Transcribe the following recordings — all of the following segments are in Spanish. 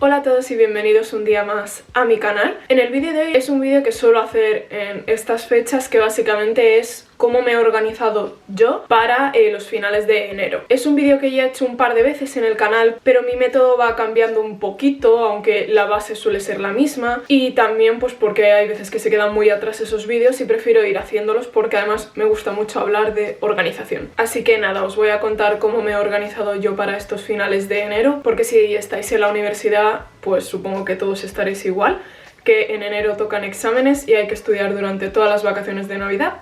Hola a todos y bienvenidos un día más a mi canal. En el vídeo de hoy es un vídeo que suelo hacer en estas fechas, que básicamente es cómo me he organizado yo para los finales de enero. Es un vídeo que ya he hecho un par de veces en el canal, pero mi método va cambiando un poquito, aunque la base suele ser la misma, y también pues porque hay veces que se quedan muy atrás esos vídeos y prefiero ir haciéndolos porque además me gusta mucho hablar de organización. Así que nada, os voy a contar cómo me he organizado yo para estos finales de enero, porque si estáis en la universidad pues supongo que todos estaréis igual, que en enero tocan exámenes y hay que estudiar durante todas las vacaciones de Navidad.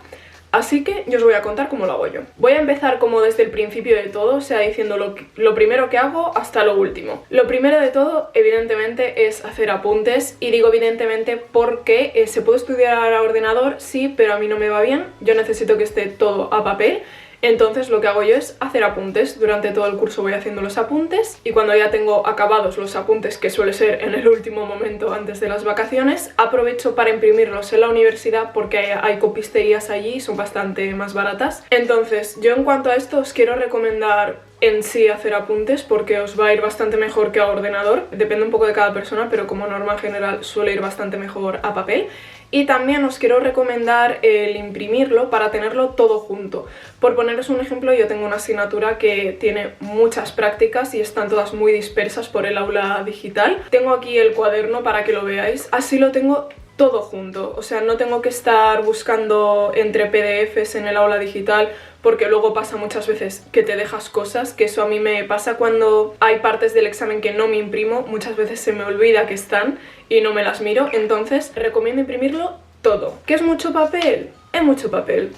Así que yo os voy a contar cómo lo hago yo. Voy a empezar como desde el principio de todo, o sea, diciendo lo primero que hago hasta lo último. Lo primero de todo, evidentemente, es hacer apuntes, y digo evidentemente porque se puede estudiar a ordenador, sí, pero a mí no me va bien, yo necesito que esté todo a papel. Entonces lo que hago yo es hacer apuntes. Durante todo el curso voy haciendo los apuntes y cuando ya tengo acabados los apuntes, que suele ser en el último momento antes de las vacaciones, aprovecho para imprimirlos en la universidad porque hay copisterías allí y son bastante más baratas. Entonces yo en cuanto a esto os quiero recomendar en sí hacer apuntes porque os va a ir bastante mejor que a ordenador. Depende un poco de cada persona, pero como norma general suele ir bastante mejor a papel. Y también os quiero recomendar el imprimirlo para tenerlo todo junto. Por poneros un ejemplo, yo tengo una asignatura que tiene muchas prácticas y están todas muy dispersas por el aula digital. Tengo aquí el cuaderno para que lo veáis, así lo tengo todo junto, o sea, no tengo que estar buscando entre PDFs en el aula digital, porque luego pasa muchas veces que te dejas cosas, que eso a mí me pasa cuando hay partes del examen que no me imprimo, muchas veces se me olvida que están y no me las miro, entonces recomiendo imprimirlo todo. ¿Qué es mucho papel? Es mucho papel,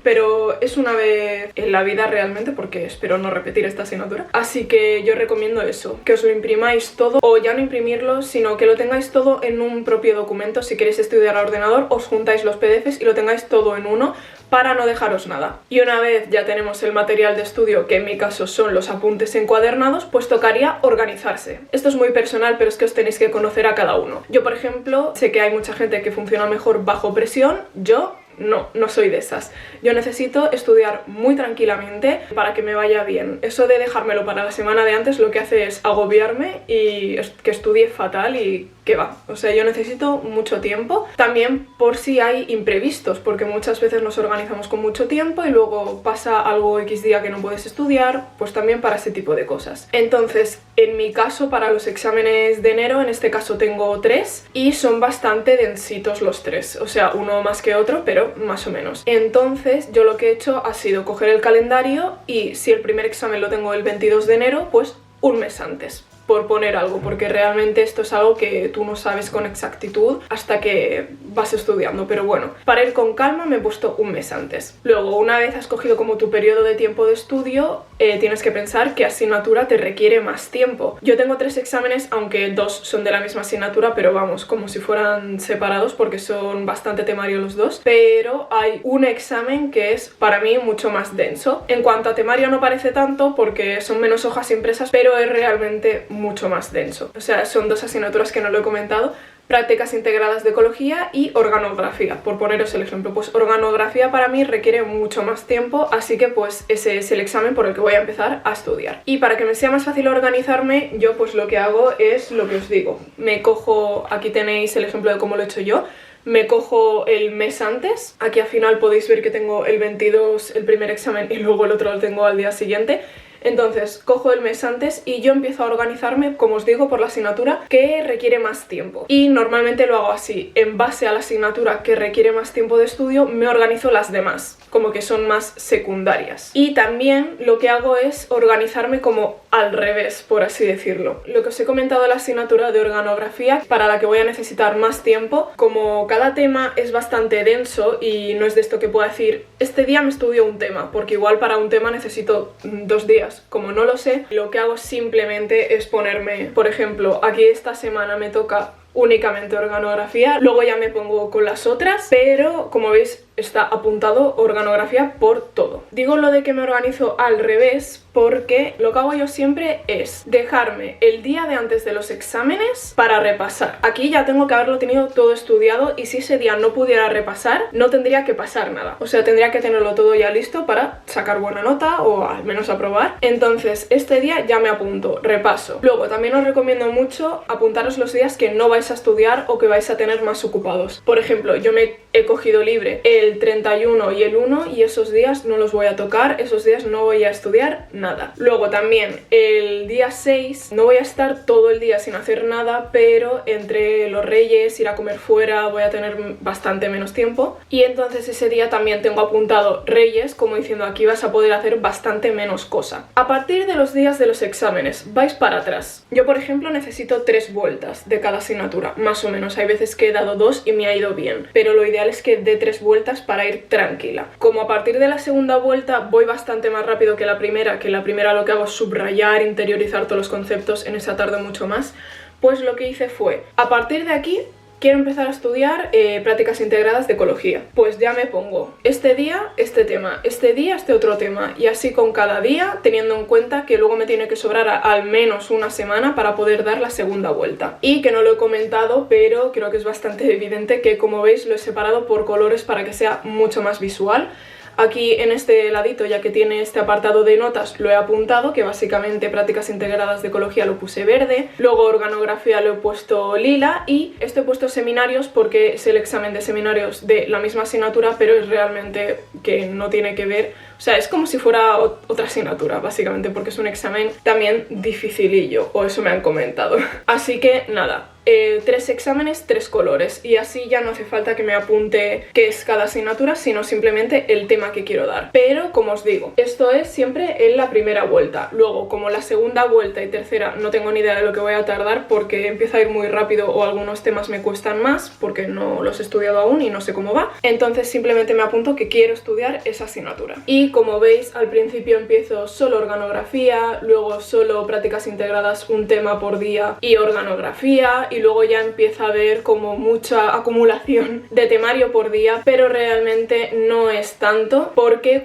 pero es una vez en la vida realmente, porque espero no repetir esta asignatura. Así que yo recomiendo eso, que os lo imprimáis todo, o ya no imprimirlo, sino que lo tengáis todo en un propio documento. Si queréis estudiar a ordenador, os juntáis los PDFs y lo tengáis todo en uno para no dejaros nada. Y una vez ya tenemos el material de estudio, que en mi caso son los apuntes encuadernados, pues tocaría organizarse. Esto es muy personal, pero es que os tenéis que conocer a cada uno. Yo, por ejemplo, sé que hay mucha gente que funciona mejor bajo presión. Yo no soy de esas. Yo necesito estudiar muy tranquilamente para que me vaya bien. Eso de dejármelo para la semana de antes lo que hace es agobiarme y que estudie fatal y que va. O sea, yo necesito mucho tiempo. También por si hay imprevistos, porque muchas veces nos organizamos con mucho tiempo y luego pasa algo X día que no puedes estudiar, pues también para ese tipo de cosas. Entonces, en mi caso, para los exámenes de enero, en este caso tengo 3 y son bastante densitos los 3. O sea, uno más que otro, pero más o menos. Entonces yo lo que he hecho ha sido coger el calendario y si el primer examen lo tengo el 22 de enero, pues un mes antes, por poner algo, porque realmente esto es algo que tú no sabes con exactitud hasta que vas estudiando, pero bueno, para ir con calma me he puesto un mes antes. Luego, una vez has cogido como tu periodo de tiempo de estudio, tienes que pensar qué asignatura te requiere más tiempo. Yo tengo 3 exámenes, aunque 2 son de la misma asignatura, pero vamos, como si fueran separados porque son bastante temario los dos, pero hay un examen que es para mí mucho más denso. En cuanto a temario no parece tanto porque son menos hojas impresas, pero es realmente mucho más denso. O sea, son 2 asignaturas que no lo he comentado: prácticas integradas de ecología y organografía, por poneros el ejemplo. Pues organografía para mí requiere mucho más tiempo, así que pues ese es el examen por el que voy a empezar a estudiar. Y para que me sea más fácil organizarme, yo pues lo que hago es lo que os digo. Me cojo, aquí tenéis el ejemplo de cómo lo he hecho yo, me cojo el mes antes. Aquí al final podéis ver que tengo el 22 el primer examen y luego el otro lo tengo al día siguiente. Entonces cojo el mes antes y yo empiezo a organizarme, como os digo, por la asignatura que requiere más tiempo. Y normalmente lo hago así: en base a la asignatura que requiere más tiempo de estudio, me organizo las demás, como que son más secundarias. Y también lo que hago es organizarme como al revés, por así decirlo. Lo que os he comentado de la asignatura de organografía, para la que voy a necesitar más tiempo, como cada tema es bastante denso y no es de esto que puedo decir este día me estudio un tema, porque igual para un tema necesito 2 días. Como no lo sé, lo que hago simplemente es ponerme, por ejemplo, aquí esta semana me toca únicamente organografía, luego ya me pongo con las otras, pero como veis está apuntado organografía por todo. Digo lo de que me organizo al revés porque lo que hago yo siempre es dejarme el día de antes de los exámenes para repasar. Aquí ya tengo que haberlo tenido todo estudiado y si ese día no pudiera repasar, no tendría que pasar nada. O sea, tendría que tenerlo todo ya listo para sacar buena nota o al menos aprobar. Entonces, este día ya me apunto, repaso. Luego, también os recomiendo mucho apuntaros los días que no vais a estudiar o que vais a tener más ocupados. Por ejemplo, yo me he cogido libre el 31 y el 1 y esos días no los voy a tocar, esos días no voy a estudiar nada. Luego también el día 6 no voy a estar todo el día sin hacer nada, pero entre los Reyes, ir a comer fuera, voy a tener bastante menos tiempo y entonces ese día también tengo apuntado Reyes, como diciendo aquí vas a poder hacer bastante menos cosa. A partir de los días de los exámenes vais para atrás. Yo por ejemplo necesito 3 vueltas de cada asignatura, más o menos. Hay veces que he dado 2 y me ha ido bien, pero lo ideal es que dé 3 vueltas para ir tranquila. Como a partir de la segunda vuelta voy bastante más rápido que la primera lo que hago es subrayar, interiorizar todos los conceptos, en esa tarde mucho más, pues lo que hice fue, a partir de aquí quiero empezar a estudiar prácticas integradas de ecología. Pues ya me pongo este día este tema, este día este otro tema y así con cada día, teniendo en cuenta que luego me tiene que sobrar al menos una semana para poder dar la segunda vuelta. Y que no lo he comentado, pero creo que es bastante evidente que como veis lo he separado por colores para que sea mucho más visual. Aquí en este ladito, ya que tiene este apartado de notas, lo he apuntado, que básicamente prácticas integradas de ecología lo puse verde, luego organografía lo he puesto lila y esto he puesto seminarios porque es el examen de seminarios de la misma asignatura, pero es realmente que no tiene que ver, o sea, es como si fuera otra asignatura, básicamente, porque es un examen también dificilillo, o eso me han comentado. Así que nada. 3 exámenes, 3 colores y así ya no hace falta que me apunte qué es cada asignatura, sino simplemente el tema que quiero dar. Pero como os digo, esto es siempre en la primera vuelta. Luego, como la segunda vuelta y tercera no tengo ni idea de lo que voy a tardar porque empieza a ir muy rápido o algunos temas me cuestan más porque no los he estudiado aún y no sé cómo va, entonces simplemente me apunto que quiero estudiar esa asignatura. Y como veis, al principio empiezo solo organografía, luego solo prácticas integradas, un tema por día y organografía, y luego ya empieza a haber como mucha acumulación de temario por día, pero realmente no es tanto porque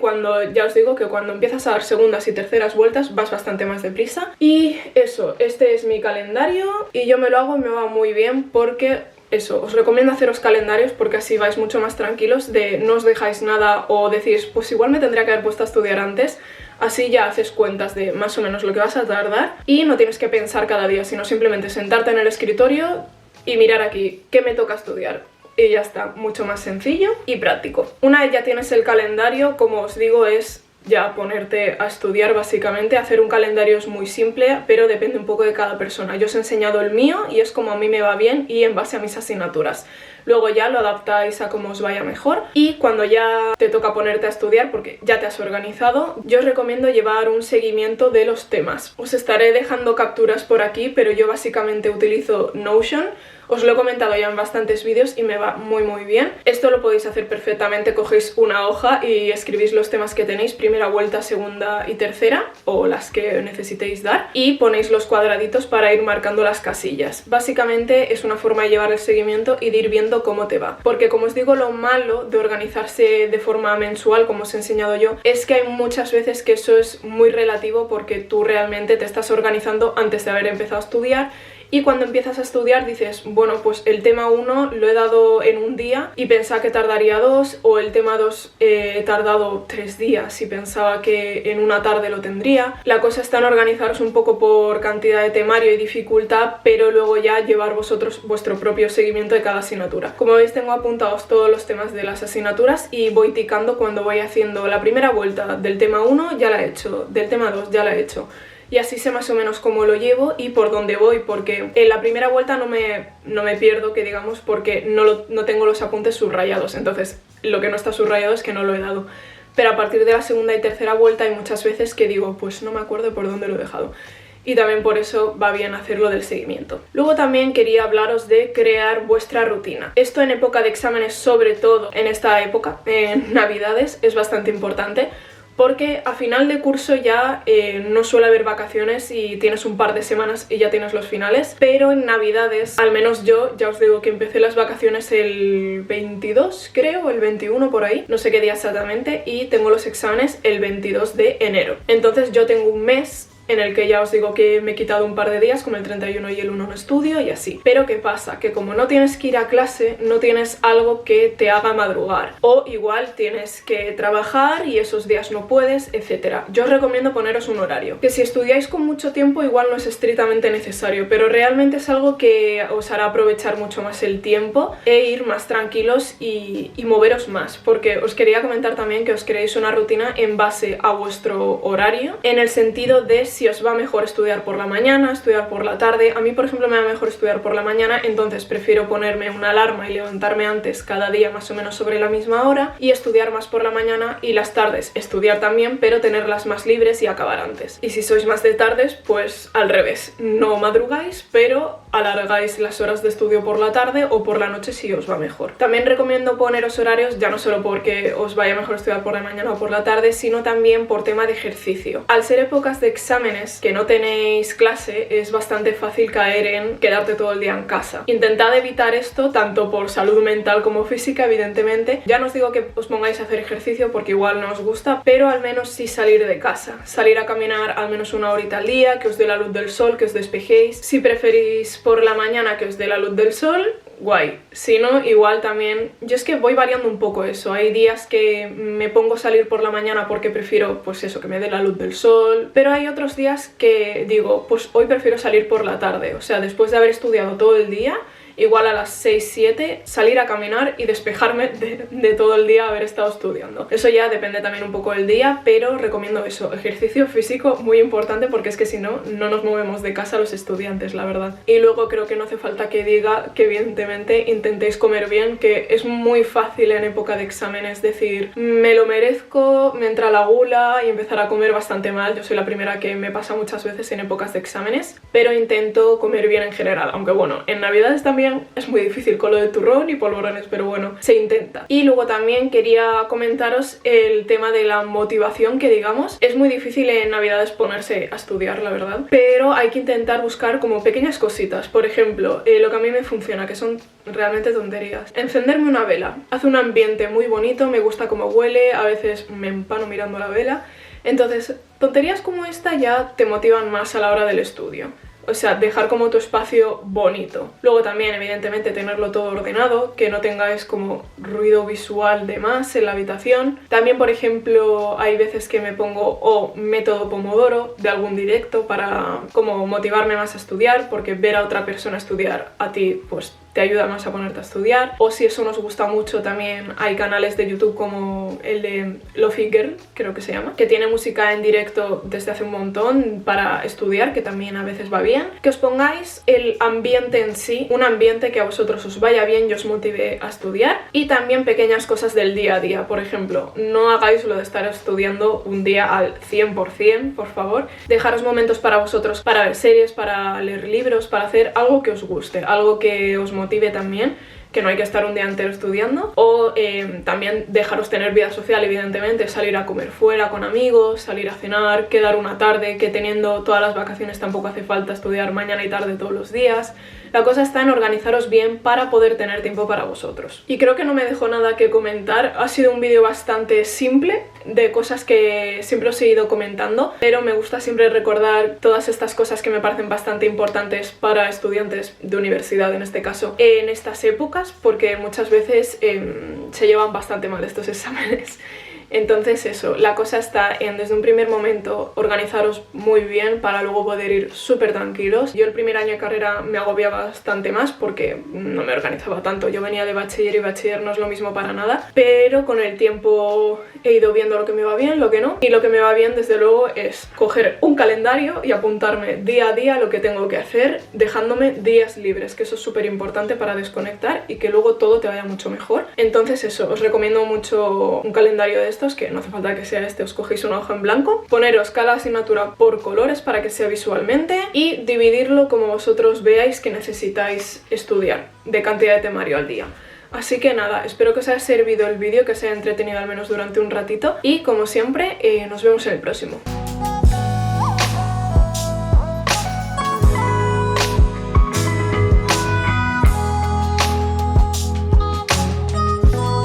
ya os digo que cuando empiezas a dar segundas y terceras vueltas vas bastante más deprisa. Y eso, este es mi calendario y yo me lo hago y me va muy bien porque eso, os recomiendo haceros calendarios porque así vais mucho más tranquilos, no os dejáis nada o decís, pues igual me tendría que haber puesto a estudiar antes. Así ya haces cuentas de más o menos lo que vas a tardar y no tienes que pensar cada día, sino simplemente sentarte en el escritorio y mirar aquí qué me toca estudiar. Y ya está, mucho más sencillo y práctico. Una vez ya tienes el calendario, como os digo, es ya ponerte a estudiar básicamente. Hacer un calendario es muy simple, pero depende un poco de cada persona. Yo os he enseñado el mío y es como a mí me va bien y en base a mis asignaturas. Luego ya lo adaptáis a cómo os vaya mejor y cuando ya te toca ponerte a estudiar, porque ya te has organizado, yo os recomiendo llevar un seguimiento de los temas. Os estaré dejando capturas por aquí, pero yo básicamente utilizo Notion. Os lo he comentado ya en bastantes vídeos y me va muy bien. Esto lo podéis hacer perfectamente, cogéis una hoja y escribís los temas que tenéis, primera vuelta, segunda y tercera, o las que necesitéis dar, y ponéis los cuadraditos para ir marcando las casillas. Básicamente es una forma de llevar el seguimiento y de ir viendo cómo te va. Porque como os digo, lo malo de organizarse de forma mensual, como os he enseñado yo, es que hay muchas veces que eso es muy relativo porque tú realmente te estás organizando antes de haber empezado a estudiar. Y cuando empiezas a estudiar dices, bueno, pues el tema 1 lo he dado en un día y pensaba que tardaría 2, o el tema 2 he tardado 3 días y pensaba que en una tarde lo tendría. La cosa está en organizaros un poco por cantidad de temario y dificultad, pero luego ya llevar vosotros vuestro propio seguimiento de cada asignatura. Como veis, tengo apuntados todos los temas de las asignaturas y voy ticando cuando voy haciendo la primera vuelta del tema 1, ya la he hecho, del tema 2 ya la he hecho. Y así sé más o menos cómo lo llevo y por dónde voy, porque en la primera vuelta no me pierdo, que digamos, porque no tengo los apuntes subrayados, entonces lo que no está subrayado es que no lo he dado. Pero a partir de la segunda y tercera vuelta hay muchas veces que digo, pues no me acuerdo por dónde lo he dejado. Y también por eso va bien hacerlo del seguimiento. Luego también quería hablaros de crear vuestra rutina. Esto en época de exámenes, sobre todo en esta época, en Navidades, es bastante importante, porque a final de curso ya no suele haber vacaciones y tienes un par de semanas y ya tienes los finales, pero en Navidades, al menos yo, ya os digo que empecé las vacaciones el 22, creo, el 21 por ahí, no sé qué día exactamente, y tengo los exámenes el 22 de enero. Entonces yo tengo un mes en el que ya os digo que me he quitado un par de días, como el 31 y el 1 no estudio y así. Pero ¿qué pasa? Que como no tienes que ir a clase, no tienes algo que te haga madrugar. O igual tienes que trabajar y esos días no puedes, etc. Yo os recomiendo poneros un horario. Que si estudiáis con mucho tiempo, igual no es estrictamente necesario, pero realmente es algo que os hará aprovechar mucho más el tiempo e ir más tranquilos y moveros más. Porque os quería comentar también que os creéis una rutina en base a vuestro horario, en el sentido de si os va mejor estudiar por la mañana, estudiar por la tarde. A mí, por ejemplo, me va mejor estudiar por la mañana, entonces prefiero ponerme una alarma y levantarme antes cada día más o menos sobre la misma hora y estudiar más por la mañana, y las tardes estudiar también, pero tenerlas más libres y acabar antes. Y si sois más de tardes, pues al revés, no madrugáis, pero alargáis las horas de estudio por la tarde o por la noche si os va mejor. También recomiendo poneros horarios, ya no solo porque os vaya mejor estudiar por la mañana o por la tarde, sino también por tema de ejercicio. Al ser épocas de examen que no tenéis clase, es bastante fácil caer en quedarte todo el día en casa. Intentad evitar esto, tanto por salud mental como física, evidentemente. Ya no os digo que os pongáis a hacer ejercicio porque igual no os gusta, pero al menos sí salir de casa. Salir a caminar al menos una horita al día, que os dé la luz del sol, que os despejéis. Si preferís por la mañana que os dé la luz del sol, guay. Si no, igual también, yo es que voy variando un poco eso. Hay días que me pongo a salir por la mañana porque prefiero, pues eso, que me dé la luz del sol, pero hay otros días que digo, pues hoy prefiero salir por la tarde, o sea, después de haber estudiado todo el día, igual a las 6, 7, salir a caminar y despejarme de todo el día haber estado estudiando. Eso ya depende también un poco del día, pero recomiendo eso, ejercicio físico muy importante, porque es que si no, no nos movemos de casa los estudiantes, la verdad. Y luego creo que no hace falta que diga que evidentemente intentéis comer bien, que es muy fácil en época de exámenes decir, me lo merezco, me entra la gula y empezar a comer bastante mal. Yo soy la primera que me pasa muchas veces en épocas de exámenes, pero intento comer bien en general, aunque bueno, en Navidades también es muy difícil con lo de turrón y polvorones, pero bueno, se intenta. Y luego también quería comentaros el tema de la motivación, que digamos, es muy difícil en Navidades ponerse a estudiar, la verdad, pero hay que intentar buscar como pequeñas cositas. Por ejemplo, lo que a mí me funciona, que son realmente tonterías. Encenderme una vela, hace un ambiente muy bonito, me gusta cómo huele, a veces me empano mirando la vela. Entonces, tonterías como esta ya te motivan más a la hora del estudio. O sea, dejar como tu espacio bonito. Luego también, evidentemente, tenerlo todo ordenado, que no tengáis como ruido visual de más en la habitación. También, por ejemplo, hay veces que me pongo o método Pomodoro de algún directo para como motivarme más a estudiar, porque ver a otra persona estudiar a ti, pues te ayuda más a ponerte a estudiar. O si eso nos gusta mucho, también hay canales de YouTube como el de Lofi Girl, creo que se llama, que tiene música en directo desde hace un montón para estudiar, que también a veces va bien. Que os pongáis el ambiente en sí, un ambiente que a vosotros os vaya bien y os motive a estudiar. Y también pequeñas cosas del día a día. Por ejemplo, no hagáis lo de estar estudiando un día al 100%, por favor. Dejaros momentos para vosotros, para ver series, para leer libros, para hacer algo que os guste, algo que os motive también, que no hay que estar un día entero estudiando. O también dejaros tener vida social, evidentemente, salir a comer fuera con amigos, salir a cenar, quedar una tarde, que teniendo todas las vacaciones tampoco hace falta estudiar mañana y tarde todos los días. La cosa está en organizaros bien para poder tener tiempo para vosotros. Y creo que no me dejo nada que comentar. Ha sido un vídeo bastante simple, de cosas que siempre os he ido comentando, pero me gusta siempre recordar todas estas cosas que me parecen bastante importantes para estudiantes de universidad, en este caso, en estas épocas, porque muchas veces se llevan bastante mal estos exámenes. Entonces eso, la cosa está en, desde un primer momento, organizaros muy bien para luego poder ir súper tranquilos. Yo el primer año de carrera me agobiaba bastante más porque no me organizaba tanto. Yo venía de bachiller y bachiller no es lo mismo para nada, pero con el tiempo he ido viendo lo que me va bien, lo que no. Y lo que me va bien, desde luego, es coger un calendario y apuntarme día a día lo que tengo que hacer, dejándome días libres, que eso es súper importante para desconectar y que luego todo te vaya mucho mejor. Entonces eso, os recomiendo mucho un calendario de estos, que no hace falta que sea este, os cogéis una hoja en blanco, poneros cada asignatura por colores para que sea visualmente y dividirlo como vosotros veáis que necesitáis estudiar, de cantidad de temario al día. Así que nada, espero que os haya servido el vídeo, que os haya entretenido al menos durante un ratito y como siempre nos vemos en el próximo.